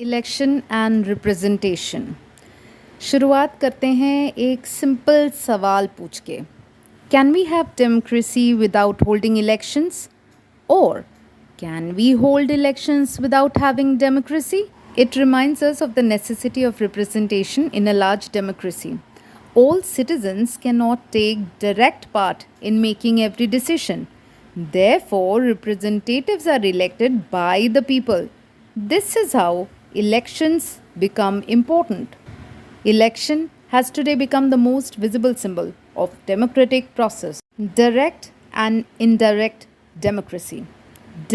Election and representation. शुरुआत करते हैं एक सिंपल सवाल पूछ के। Can we have democracy without holding elections, और can we hold elections without having democracy? It reminds us of the necessity of representation in a large democracy. All citizens cannot take direct part in making every decision. Therefore, representatives are elected by the people. This is how elections become important. Election has today become the most visible symbol of democratic process. Direct and indirect democracy.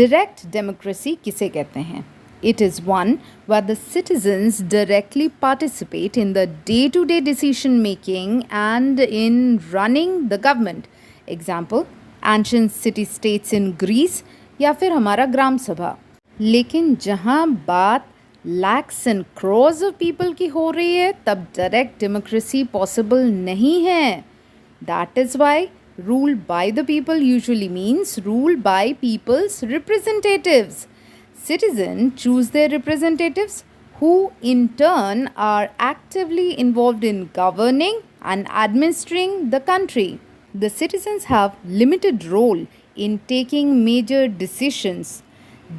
Direct democracy किसे कहते हैं? It is one where the citizens directly participate in the day-to-day decision making and in running the government. Example, ancient city-states in Greece या फिर हमारा ग्राम सभा। लेकिन जहाँ बात lakhs and crores of people की हो रही है, तब direct democracy possible नहीं है. That is why rule by the people usually means rule by people's representatives. Citizens choose their representatives, who in turn are actively involved in governing and administering the country. The citizens have limited role in taking major decisions.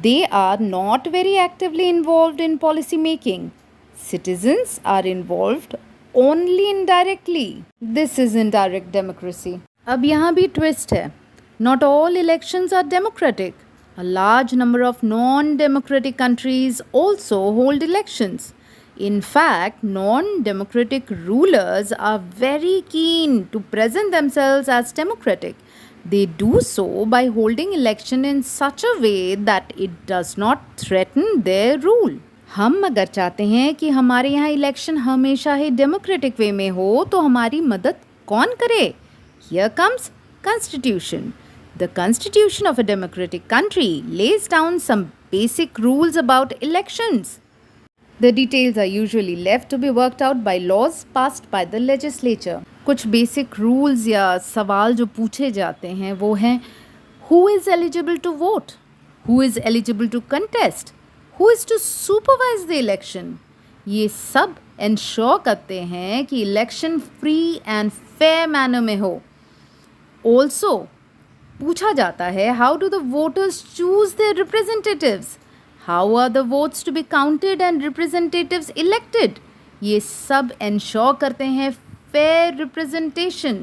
They are not very actively involved in policy making. Citizens are involved only indirectly. This is indirect democracy. अब यहाँ भी twist है. Not all elections are democratic. A large number of non-democratic countries also hold elections. In fact, non-democratic rulers are very keen to present themselves as democratic. They do so by holding election in such a way that it does not threaten their rule. हम अगर चाहते हैं कि हमारे यहाँ election हमेशा ही democratic वे में हो, तो हमारी मदद कौन करे? Here comes Constitution. The constitution of a democratic country lays down some basic rules about elections. The details are usually left to be worked out by laws passed by the legislature. कुछ basic rules या सवाल जो पूछे जाते हैं वो हैं: Who is eligible to vote? Who is eligible to contest? Who is to supervise the election? ये सब ensure करते हैं कि election free and fair manner में हो. Also, पूछा जाता है, how do the voters choose their representatives? How are the votes to be counted and representatives elected? ये सब ensure करते हैं fair representation.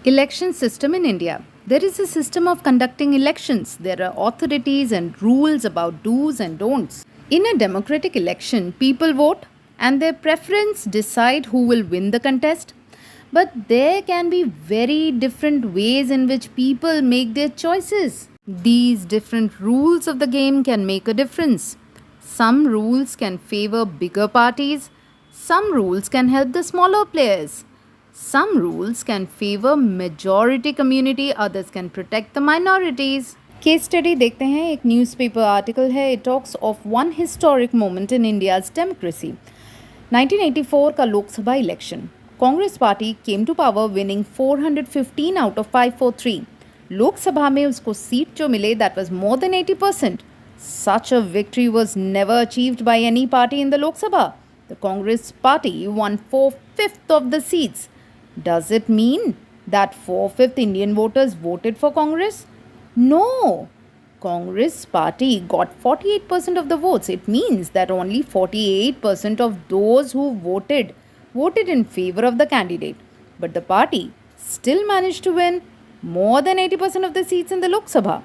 Election system in India. There is a system of conducting elections. There are authorities and rules about do's and don'ts. In a democratic election, people vote and their preference decide who will win the contest. But there can be very different ways in which people make their choices. These different rules of the game can make a difference. Some rules can favor bigger parties. Some rules can help the smaller players. Some rules can favor majority community. Others can protect the minorities. Case study देखते हैं. एक newspaper article है. It talks of one historic moment in India's democracy. 1984 का Lok Sabha election. Congress party came to power winning 415 out of 543. Lok Sabha में उसको seat जो मिले, that was more than 80%. Such a victory was never achieved by any party in the Lok Sabha. The Congress party won 4/5 of the seats. Does it mean that 4/5 Indian voters voted for Congress? No. Congress party got 48% of the votes. It means that only 48% of those who voted in favor of the candidate, but the party still managed to win more than 80% of the seats in the Lok Sabha.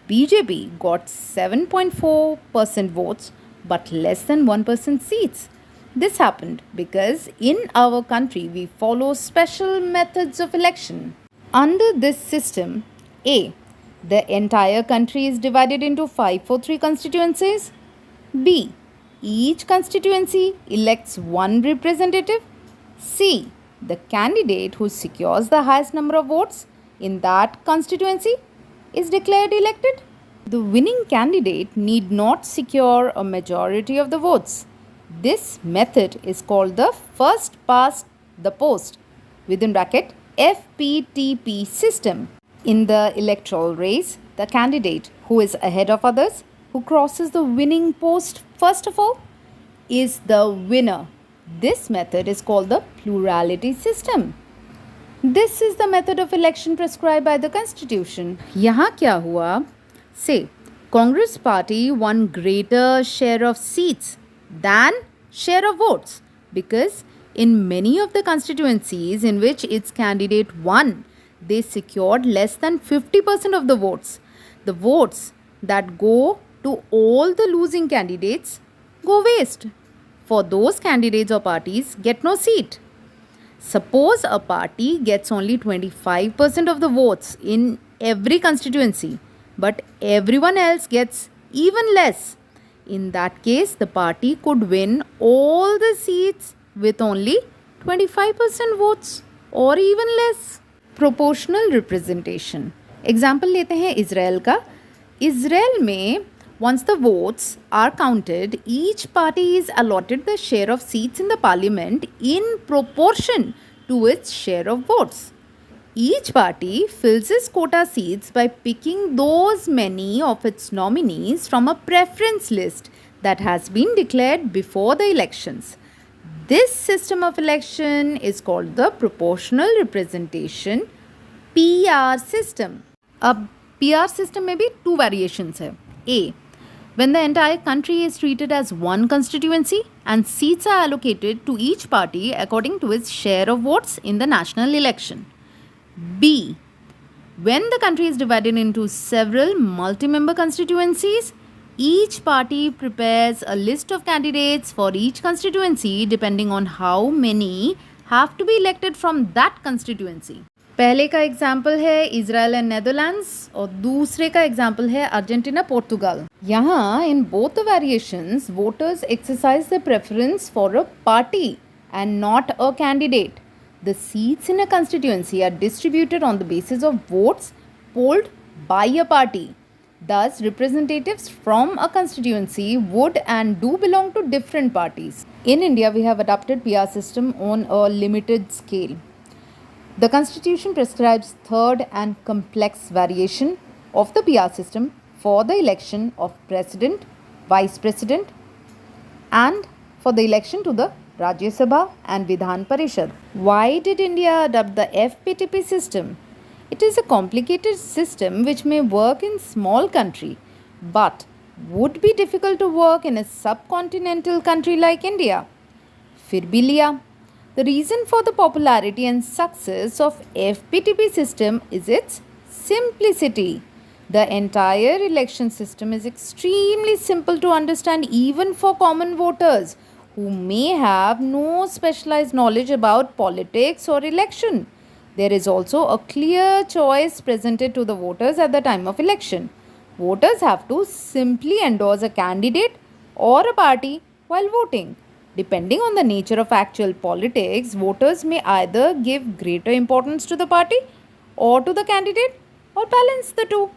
BJP got 7.4% votes but less than 1% seats. This happened because in our country we follow special methods of election. Under this system, A, the entire country is divided into 543 constituencies. B, each constituency elects one representative. C, the candidate who secures the highest number of votes in that constituency is declared elected. The winning candidate need not secure a majority of the votes. This method is called the first past the post within bracket FPTP system. In the electoral race, the candidate who is ahead of others, who crosses the winning post first of all, is the winner. This method is called the plurality system. This is the method of election prescribed by the constitution. यहाँ क्या हुआ? Say, Congress party won greater share of seats than share of votes because in many of the constituencies in which its candidate won, they secured less than 50% of the votes. The votes that go to all the losing candidates go waste. For those candidates or parties get no seat. Suppose a party gets only 25% of the votes in every constituency, but everyone else gets even less. In that case, the party could win all the seats with only 25% votes or even less. Proportional representation. Example लेते हैं Israel का. Israel में once the votes are counted, each party is allotted the share of seats in the parliament in proportion to its share of votes. Each party fills its quota seats by picking those many of its nominees from a preference list that has been declared before the elections. This system of election is called the proportional representation PR system. अब PR system में भी two variations है. A. When the entire country is treated as one constituency and seats are allocated to each party according to its share of votes in the national election. B. When the country is divided into several multi-member constituencies, each party prepares a list of candidates for each constituency depending on how many have to be elected from that constituency. पहले का example है Israel and Netherlands और दूसरे का example है Argentina Portugal. यहाँ in both the variations voters exercise the preference for a party and not a candidate. The seats in a constituency are distributed on the basis of votes polled by a party. Thus, representatives from a constituency would and do belong to different parties. In India, we have adopted PR system on a limited scale. The Constitution prescribes third and complex variation of the PR system for the election of President, Vice President and for the election to the Rajya Sabha and Vidhan Parishad. Why did India adopt the FPTP system? It is a complicated system which may work in small country but would be difficult to work in a subcontinental country like India. फिर भी लिया. The reason for the popularity and success of FPTP system is its simplicity. The entire election system is extremely simple to understand even for common voters who may have no specialized knowledge about politics or election. There is also a clear choice presented to the voters at the time of election. Voters have to simply endorse a candidate or a party while voting. Depending on the nature of actual politics, voters may either give greater importance to the party or to the candidate or balance the two.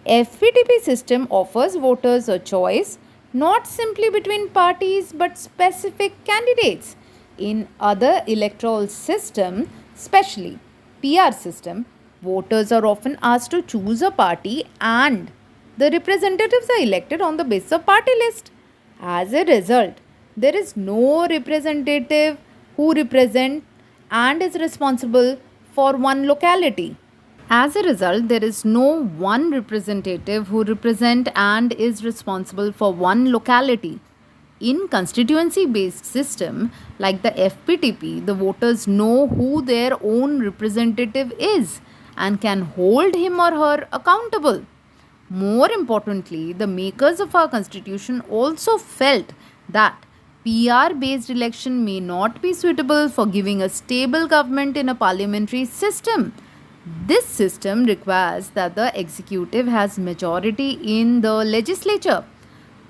FPTP system offers voters a choice not simply between parties but specific candidates. In other electoral system, especially PR system, voters are often asked to choose a party and the representatives are elected on the basis of party list. As a result, there is no representative who represents and is responsible for one locality. As a result, there is no one representative who represents and is responsible for one locality. In constituency-based system like the FPTP, the voters know who their own representative is and can hold him or her accountable. More importantly, the makers of our constitution also felt that PR-based election may not be suitable for giving a stable government in a parliamentary system. This system requires that the executive has majority in the legislature.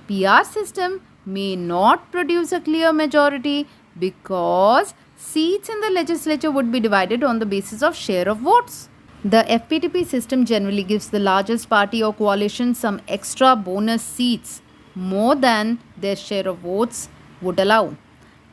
PR system may not produce a clear majority because seats in the legislature would be divided on the basis of share of votes. The FPTP system generally gives the largest party or coalition some extra bonus seats more than their share of votes would allow.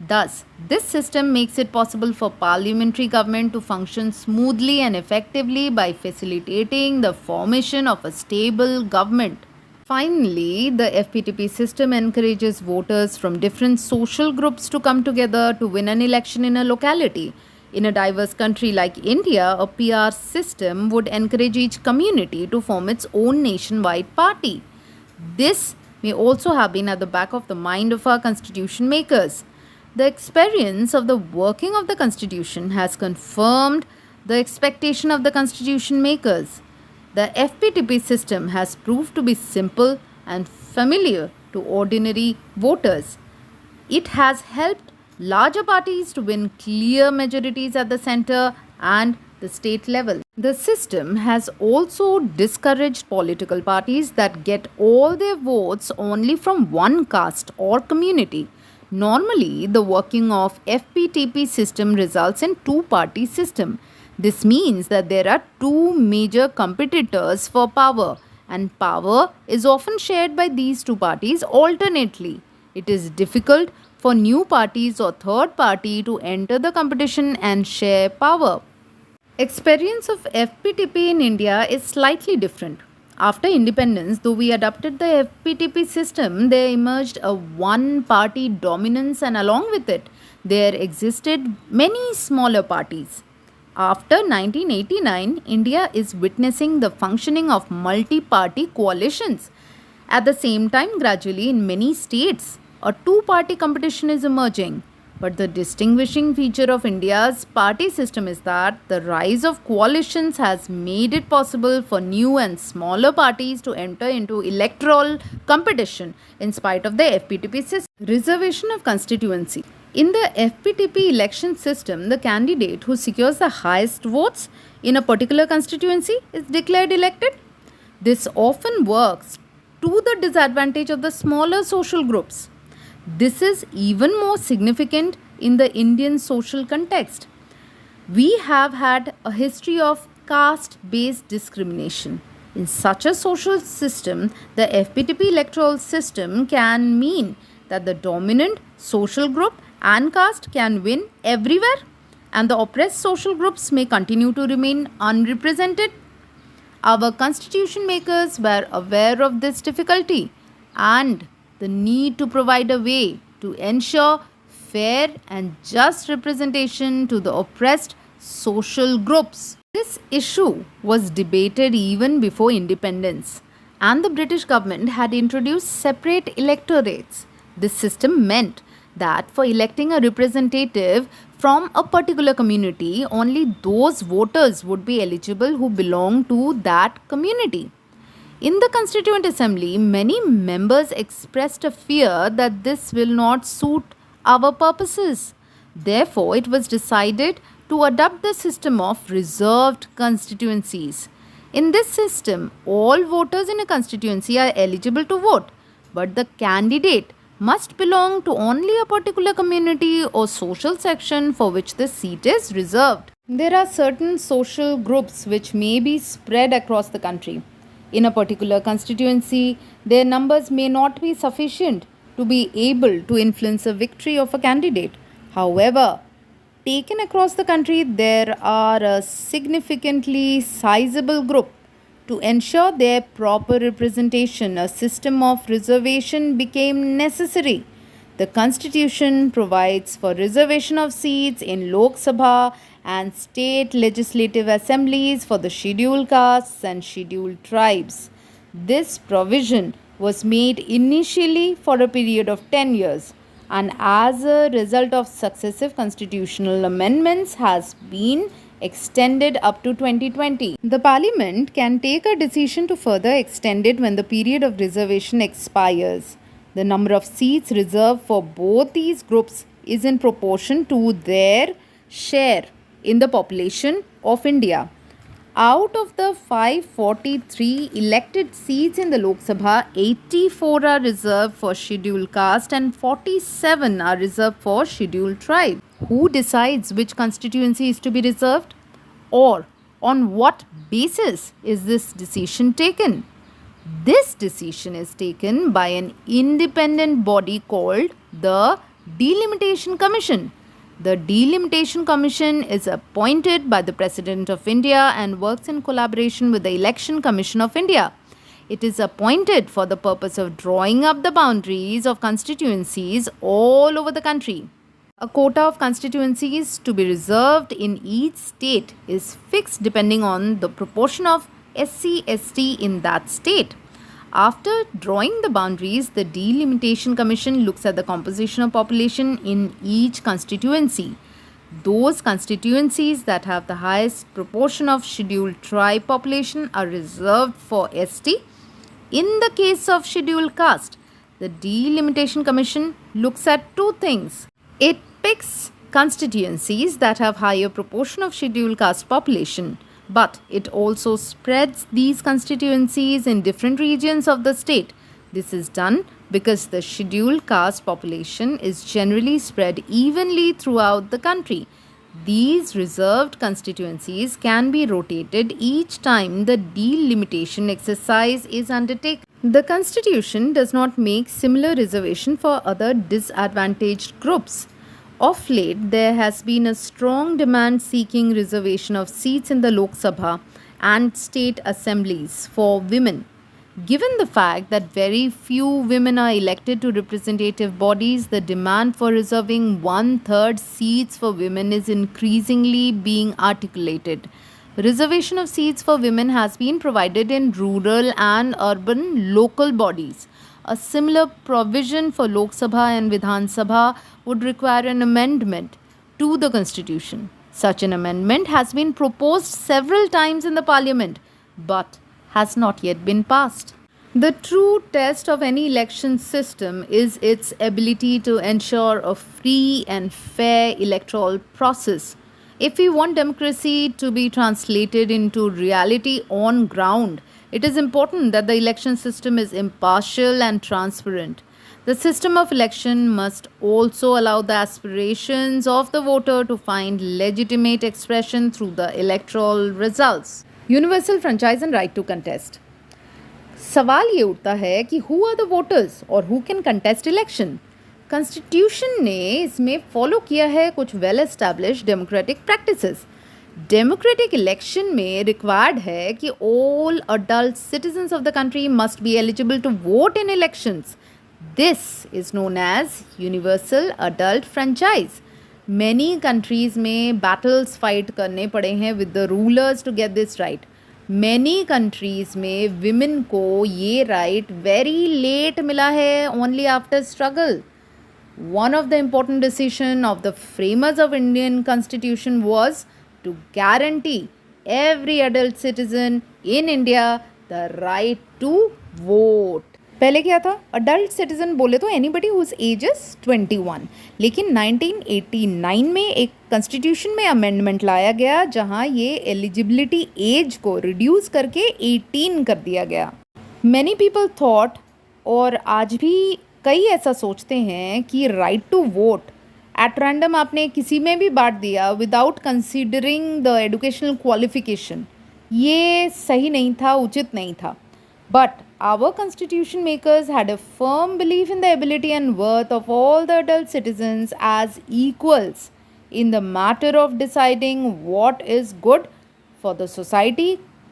Thus, this system makes it possible for parliamentary government to function smoothly and effectively by facilitating the formation of a stable government. Finally, the FPTP system encourages voters from different social groups to come together to win an election in a locality. In a diverse country like India, a PR system would encourage each community to form its own nationwide party. This may also have been at the back of the mind of our constitution makers. The experience of the working of the constitution has confirmed the expectation of the constitution makers. The FPTP system has proved to be simple and familiar to ordinary voters. It has helped larger parties to win clear majorities at the center and the state level. The system has also discouraged political parties that get all their votes only from one caste or community. Normally, the working of FPTP system results in two-party system. This means that there are two major competitors for power, and power is often shared by these two parties alternately. It is difficult for new parties or third party to enter the competition and share power. Experience of FPTP in India is slightly different. After independence, though we adopted the FPTP system, there emerged a one party dominance, and along with it, there existed many smaller parties. After 1989, India is witnessing the functioning of multi party coalitions. At the same time, gradually in many states, a two party competition is emerging. But the distinguishing feature of India's party system is that the rise of coalitions has made it possible for new and smaller parties to enter into electoral competition in spite of the FPTP system. Reservation of constituency. In the FPTP election system, the candidate who secures the highest votes in a particular constituency is declared elected. This often works to the disadvantage of the smaller social groups. This is even more significant in the Indian social context. We have had a history of caste based discrimination. In such a social system, the FPTP electoral system can mean that the dominant social group and caste can win everywhere, and the oppressed social groups may continue to remain unrepresented. Our constitution makers were aware of this difficulty and the need to provide a way to ensure fair and just representation to the oppressed social groups. This issue was debated even before independence, and the British government had introduced separate electorates. This system meant that for electing a representative from a particular community, only those voters would be eligible who belong to that community. In the Constituent Assembly, many members expressed a fear that this will not suit our purposes. Therefore, it was decided to adopt the system of reserved constituencies. In this system, all voters in a constituency are eligible to vote, but the candidate must belong to only a particular community or social section for which the seat is reserved. There are certain social groups which may be spread across the country. In a particular constituency, their numbers may not be sufficient to be able to influence a victory of a candidate. However, taken across the country, there are a significantly sizable group. To ensure their proper representation, a system of reservation became necessary. The Constitution provides for reservation of seats in Lok Sabha and state legislative assemblies for the scheduled castes and scheduled tribes. This provision was made initially for a period of 10 years, and as a result of successive constitutional amendments has been extended up to 2020. The Parliament can take a decision to further extend it when the period of reservation expires. The number of seats reserved for both these groups is in proportion to their share in the population of India. Out of the 543 elected seats in the Lok Sabha, 84 are reserved for scheduled caste and 47 are reserved for scheduled tribe. Who decides which constituency is to be reserved? Or on what basis is this decision taken? This decision is taken by an independent body called the Delimitation Commission. The Delimitation Commission is appointed by the President of India and works in collaboration with the Election Commission of India. It is appointed for the purpose of drawing up the boundaries of constituencies all over the country. A quota of constituencies to be reserved in each state is fixed depending on the proportion of SC/ST in that state. After drawing the boundaries, the Delimitation Commission looks at the composition of population in each constituency. Those constituencies that have the highest proportion of scheduled tribe population are reserved for ST. In the case of scheduled caste, the Delimitation Commission looks at two things. It picks constituencies that have higher proportion of scheduled caste population, but it also spreads these constituencies in different regions of the state. This is done because the scheduled caste population is generally spread evenly throughout the country. These reserved constituencies can be rotated each time the delimitation exercise is undertaken. The Constitution does not make similar reservation for other disadvantaged groups. Of late, there has been a strong demand seeking reservation of seats in the Lok Sabha and state assemblies for women. Given the fact that very few women are elected to representative bodies, the demand for reserving 1/3 seats for women is increasingly being articulated. Reservation of seats for women has been provided in rural and urban local bodies. A similar provision for Lok Sabha and Vidhan Sabha would require an amendment to the Constitution. Such an amendment has been proposed several times in the Parliament, but has not yet been passed. The true test of any election system is its ability to ensure a free and fair electoral process. If we want democracy to be translated into reality on ground, it is important that the election system is impartial and transparent. The system of election must also allow the aspirations of the voter to find legitimate expression through the electoral results. Universal franchise and right to contest. सवाल ये उठता है कि who are the voters और who can contest election. Constitution ने इसमें follow किया है कुछ well established democratic practices. Democratic election में रिक्वायर्ड है कि all adult citizens of the country must be eligible to vote in elections. This is known as universal adult franchise. Many countries में battles fight करने पड़े हैं with the rulers to get this right. Many countries में women को ये right very late मिला है, only after struggle. One of the important decisions of the framers of Indian Constitution was to guarantee every adult citizen in India the right to vote. पहले क्या था? Adult citizen बोले तो anybody who's as is 21. लेकिन 1989 में एक constitution में amendment लाया गया जहां ये एलिजिबिलिटी एज को रिड्यूस करके 18 कर दिया गया. मैनी पीपल थॉट, और आज भी कई ऐसा सोचते हैं कि right to vote at random आपने किसी में भी बांट दिया without considering the educational qualification, ये सही नहीं था, उचित नहीं था. But our constitution makers had a firm belief in the ability and worth of all the adult citizens as equals in the matter of deciding what is good for the society,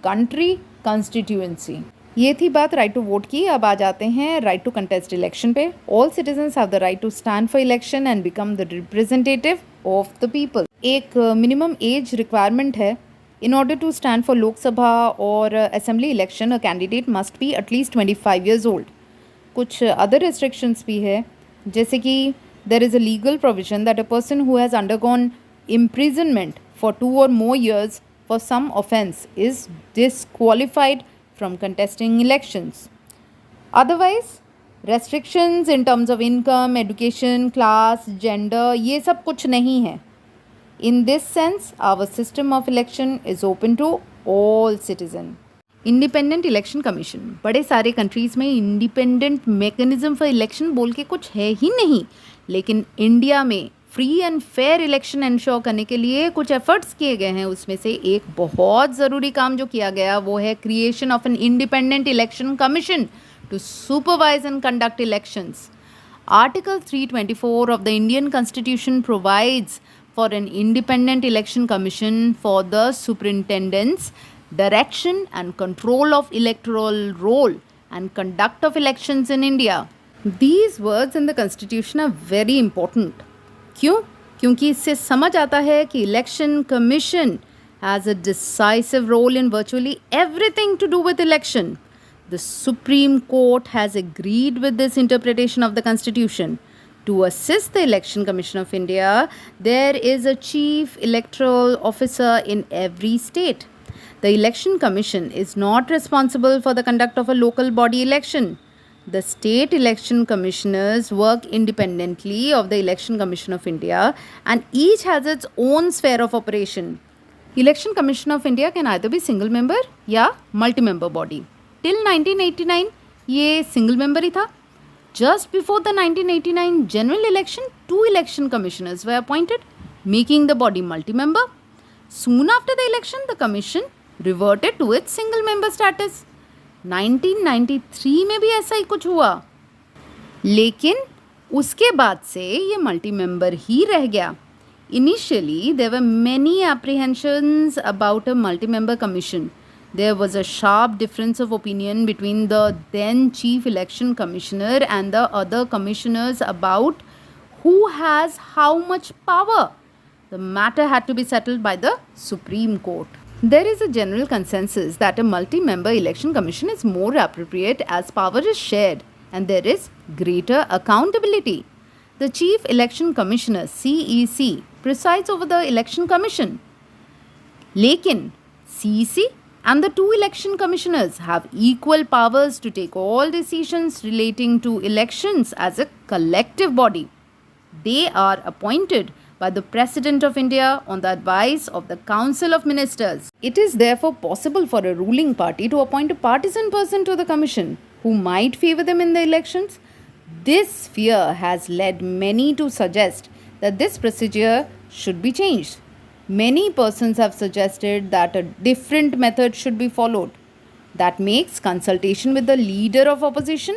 country, constituency. ये थी बात right to vote की. अब आ जाते हैं right to contest election पे. All citizens have the right to stand for election and become the representative of the people. एक मिनिमम एज रिक्वायरमेंट है. In order to stand for Lok Sabha or Assembly election, a candidate must be at least 25 years old. कुछ other restrictions भी है, जैसे कि there is a legal provision that a person who has undergone imprisonment for 2 or more years for some offence is disqualified from contesting elections. Otherwise, restrictions in terms of income, education, class, gender, ये सब कुछ नहीं है. In this sense, our system of election is open to all citizens. Independent Election Commission. बड़े सारे countries में independent mechanism for election बोल के कुछ है ही नहीं, लेकिन इंडिया में free and fair election ensure करने के लिए कुछ एफर्ट्स किए गए हैं. उसमें से एक बहुत ज़रूरी काम जो किया गया वो है creation of an independent election commission to supervise and conduct elections. Article 324 of the Indian Constitution provides for an independent election commission for the superintendence, direction and control of electoral roll and conduct of elections in India. These words in the constitution are very important. क्यों? क्योंकि इससे समझ आता है कि election commission has a decisive role in virtually everything to do with election. The Supreme Court has agreed with this interpretation of the Constitution. To assist the Election Commission of India, there is a chief electoral officer in every state. The Election Commission is not responsible for the conduct of a local body election. The state election commissioners work independently of the Election Commission of India and each has its own sphere of operation. Election Commission of India can either be single member या multi-member body. Till 1989 ये single member ही था. Just before the 1989 general election, 2 election commissioners were appointed, making the body multi-member. Soon after the election, the commission reverted to its single member status. 1993 में भी ऐसा ही कुछ हुआ, लेकिन उसके बाद से ये मल्टी मेंबर ही रह गया. Initially, there were many apprehensions about a multi-member commission. There was a sharp difference of opinion between the then Chief Election Commissioner and the other commissioners about who has how much power. The matter had to be settled by the Supreme Court. There is a general consensus that a multi-member election commission is more appropriate as power is shared and there is greater accountability. The Chief Election Commissioner CEC presides over the Election Commission. Lekin CEC and the 2 election commissioners have equal powers to take all decisions relating to elections as a collective body. They are appointed by the President of India on the advice of the Council of Ministers. It is therefore possible for a ruling party to appoint a partisan person to the commission who might favor them in the elections. This fear has led many to suggest that this procedure should be changed. Many persons have suggested that a different method should be followed that makes consultation with the leader of opposition.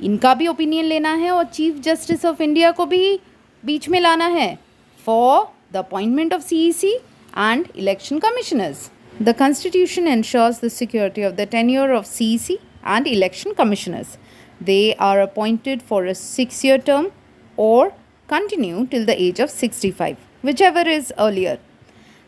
इनका भी opinion लेना है और chief justice of India को भी बीच में लाना है for the appointment of CEC and election commissioners. The Constitution ensures the security of the tenure of CEC and election commissioners. They are appointed for a 6-year term or continue till the age of 65, whichever is earlier.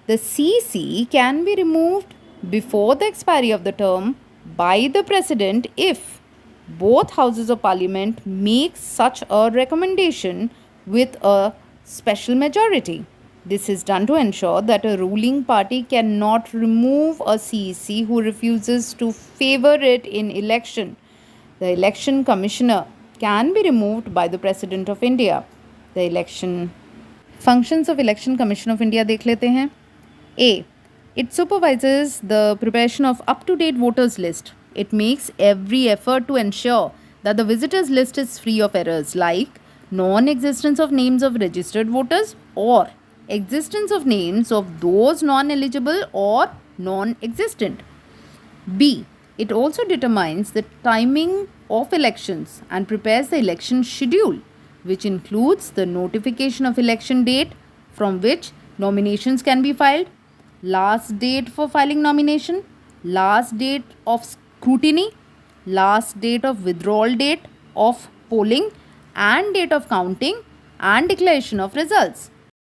The CEC can be removed before the expiry of the term by the President if both Houses of Parliament make such a recommendation with a special majority. This is done to ensure that a ruling party cannot remove a CEC who refuses to favor it in election. The election commissioner can be removed by the President of India. The election functions of Election Commission of India देख लेते हैं. A. It supervises the preparation of up-to-date voters list. It makes every effort to ensure that the visitors list is free of errors like non-existence of names of registered voters or existence of names of those non-eligible or non-existent. B. It also determines the timing of elections and prepares the election schedule, which includes the notification of election date from which nominations can be filed, last date for filing nomination, last date of scrutiny, last date of withdrawal date of polling, and date of counting and declaration of results.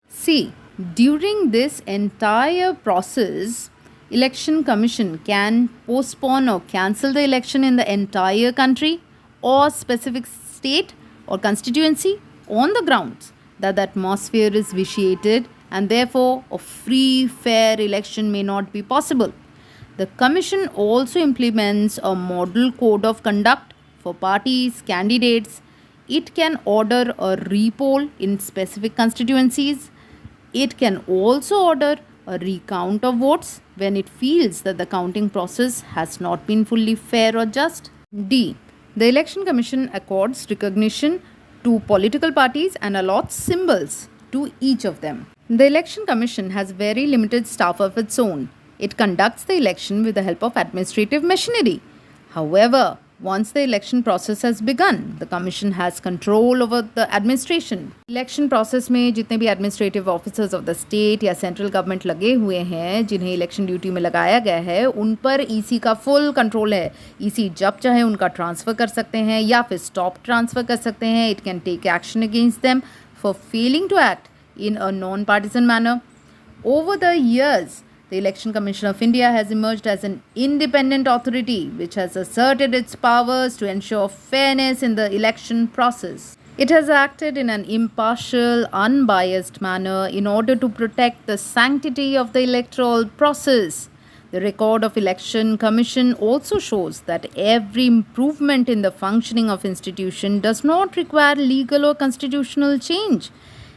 C. During this entire process, Election Commission can postpone or cancel the election in the entire country or specific state or constituency on the grounds that the atmosphere is vitiated and therefore a free, fair election may not be possible. The Commission also implements a model code of conduct for parties, candidates. It can order a repoll in specific constituencies. It can also order a recount of votes when it feels that the counting process has not been fully fair or just. D. The Election Commission accords recognition to political parties and allots symbols to each of them. The Election Commission has very limited staff of its own. It conducts the election with the help of administrative machinery. However, once the election process has begun. The commission has control over the administration. Election process में जितने भी administrative officers of the state या central government लगे हुए हैं, जिन्हें election duty में लगाया गया है, उन पर EC का full control है. EC जब चाहे उनका transfer कर सकते हैं या फिर stop transfer कर सकते हैं. It can take action against them for failing to act in a non-partisan manner. Over the years, the Election Commission of India has emerged as an independent authority which has asserted its powers to ensure fairness in the election process. It has acted in an impartial, unbiased manner in order to protect the sanctity of the electoral process. The record of Election Commission also shows that every improvement in the functioning of institution does not require legal or constitutional change.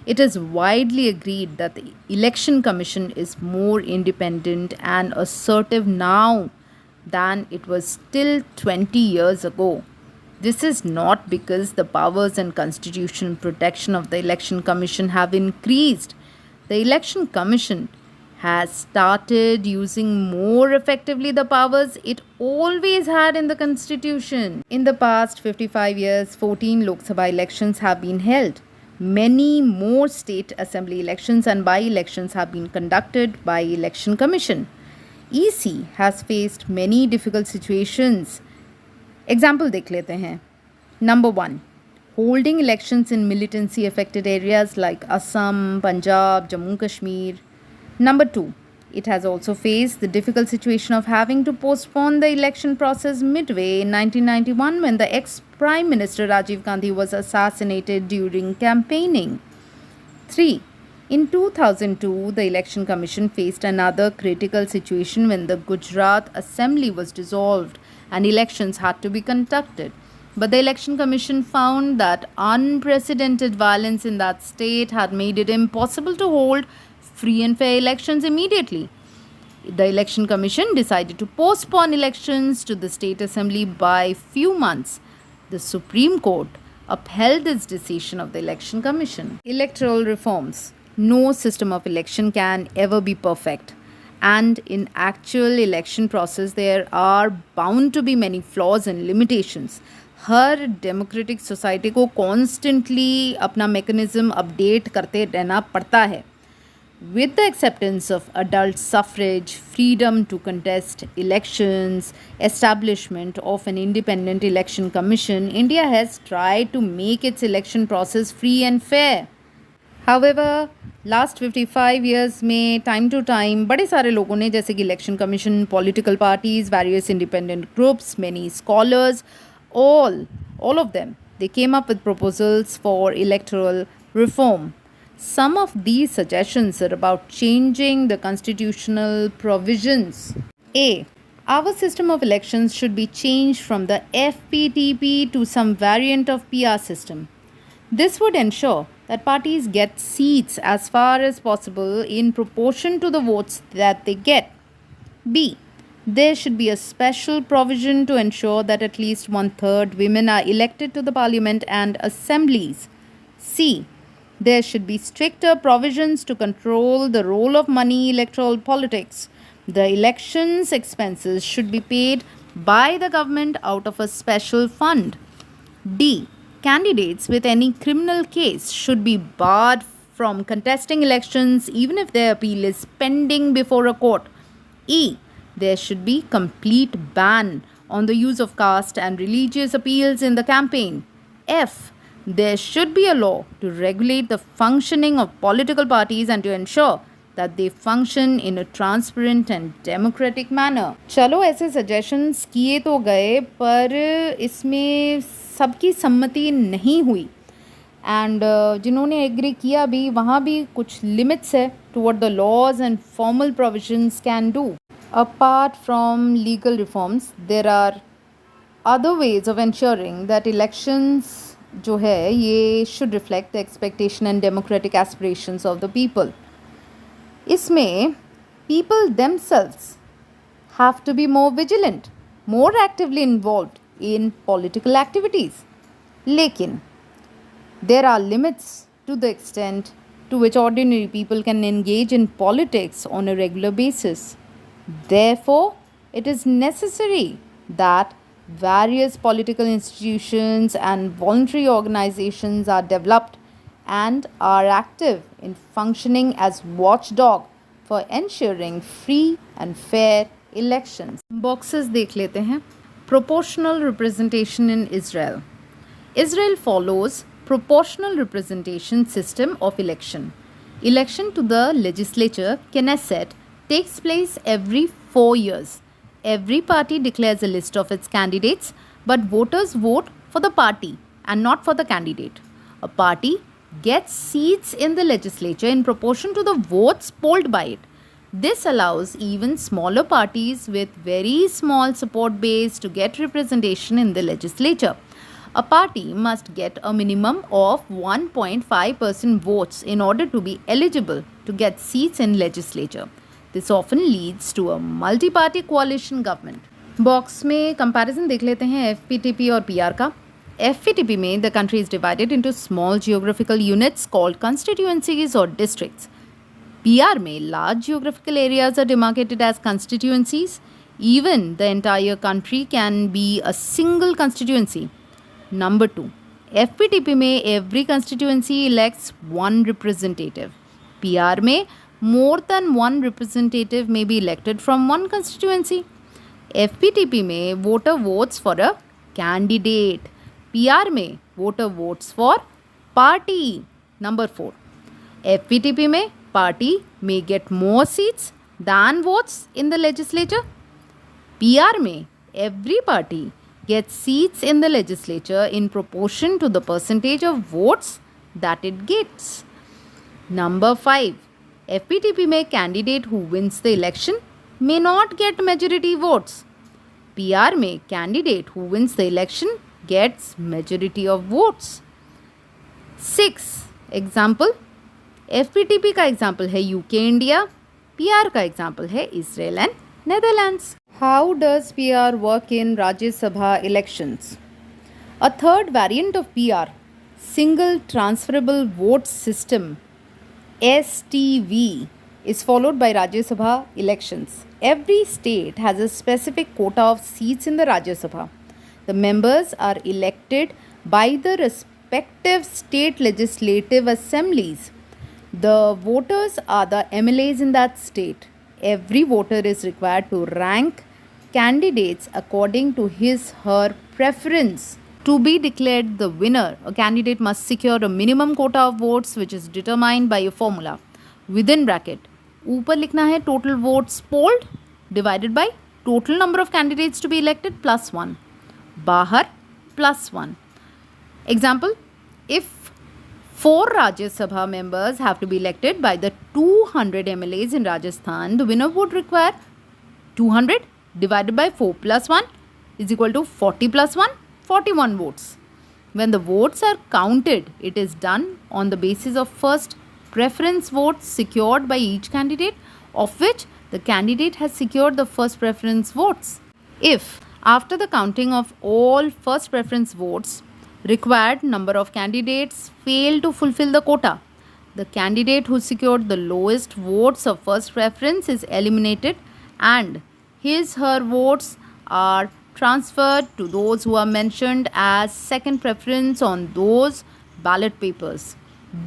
It is widely agreed that the Election Commission is more independent and assertive now than it was still 20 years ago. This is not because the powers and constitutional protection of the Election Commission have increased. The Election Commission has started using more effectively the powers it always had in the Constitution. In the past 55 years, 14 Lok Sabha elections have been held. Many more state assembly elections and by-elections have been conducted by Election Commission. EC has faced many difficult situations. Example देख लेते हैं. Number 1. Holding elections in militancy affected areas like Assam, Punjab, Jammu Kashmir. Number 2. It has also faced the difficult situation of having to postpone the election process midway in 1991 when the ex-Prime Minister Rajiv Gandhi was assassinated during campaigning. 3. In 2002, the Election Commission faced another critical situation when the Gujarat Assembly was dissolved and elections had to be conducted. But the Election Commission found that unprecedented violence in that state had made it impossible to hold free and fair elections immediately. The Election Commission decided to postpone elections to the State Assembly by few months. The Supreme Court upheld this decision of the Election Commission. Electoral reforms. No system of election can ever be perfect. And in actual election process, there are bound to be many flaws and limitations. Her democratic society को constantly अपना mechanism update करते रहना पड़ता है. With the acceptance of adult suffrage, freedom to contest elections, establishment of an independent election commission, India has tried to make its election process free and fair. However, last 55 years में time to time बड़े सारे लोगों ने जैसे कि election commission, political parties, various independent groups, many scholars, all of them, they came up with proposals for electoral reform. Some of these suggestions are about changing the constitutional provisions. A. Our system of elections should be changed from the FPTP to some variant of PR system. This would ensure that parties get seats as far as possible in proportion to the votes that they get. B. There should be a special provision to ensure that at least 1/3 women are elected to the parliament and assemblies. C. There should be stricter provisions to control the role of money in electoral politics. The elections expenses should be paid by the government out of a special fund. D. Candidates with any criminal case should be barred from contesting elections even if their appeal is pending before a court. E. There should be complete ban on the use of caste and religious appeals in the campaign. F. There should be a law to regulate the functioning of political parties and to ensure that they function in a transparent and democratic manner. चलो ऐसे suggestions किए तो गए पर इसमें सबकी सम्मति नहीं हुई एंड जिन्होंने एग्री किया भी वहाँ भी कुछ लिमिट्स है to what the laws and formal provisions can do. Apart from legal reforms, there are other ways of ensuring that elections जो है ये should reflect the expectation and democratic aspirations of the people. इसमें people themselves have to be more vigilant, more actively involved in political activities. लेकिन there are limits to the extent to which ordinary people can engage in politics on a regular basis. Therefore, it is necessary that Various political institutions and voluntary organizations are developed and are active in functioning as watchdog for ensuring free and fair elections. Boxes देख लेते हैं. Proportional representation in Israel. Israel follows proportional representation system of election. Election to the legislature, Knesset, takes place every 4 years. Every party declares a list of its candidates, but voters vote for the party and not for the candidate. A party gets seats in the legislature in proportion to the votes polled by it. This allows even smaller parties with very small support base to get representation in the legislature. A party must get a minimum of 1.5% votes in order to be eligible to get seats in legislature. This often leads to a multi-party coalition government. Box में comparison देख लेते हैं FPTP और PR का. FPTP में the country is divided into small geographical units called constituencies और districts. PR में large geographical areas are demarcated as constituencies. Even the entire country can be a single constituency. Number 2. FPTP में every constituency elects one representative. PR में more than one representative may be elected from one constituency. FPTP में voter votes for a candidate. PR में voter votes for party. Number 4. FPTP में party may get more seats than votes in the legislature. PR में every party gets seats in the legislature in proportion to the percentage of votes that it gets. Number 5. FPTP में candidate who wins the election may not get majority votes. PR में candidate who wins the election gets majority of votes. 6. Example. FPTP का example है UK India. PR का example है Israel and Netherlands. How does PR work in Rajya Sabha elections? A third variant of PR, single transferable vote system, STV, is followed by Rajya Sabha elections. Every state has a specific quota of seats in the Rajya Sabha. The members are elected by the respective state legislative assemblies. The voters are the MLAs in that state. Every voter is required to rank candidates according to his/her preference. To be declared the winner, a candidate must secure a minimum quota of votes which is determined by a formula. Within bracket, ऊपर लिखना है total votes polled divided by total number of candidates to be elected plus 1. बाहर plus 1. Example, if 4 Rajya Sabha members have to be elected by the 200 MLAs in Rajasthan, the winner would require 200 divided by 4 plus 1 is equal to 40 plus 1, 41 votes. When the votes are counted, it is done on the basis of first preference votes secured by each candidate, of which the candidate has secured the first preference votes. If, after the counting of all first preference votes, required number of candidates fail to fulfill the quota, the candidate who secured the lowest votes of first preference is eliminated and his/her votes are transferred to those who are mentioned as second preference on those ballot papers.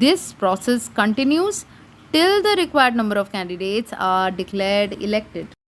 This process continues till the required number of candidates are declared elected.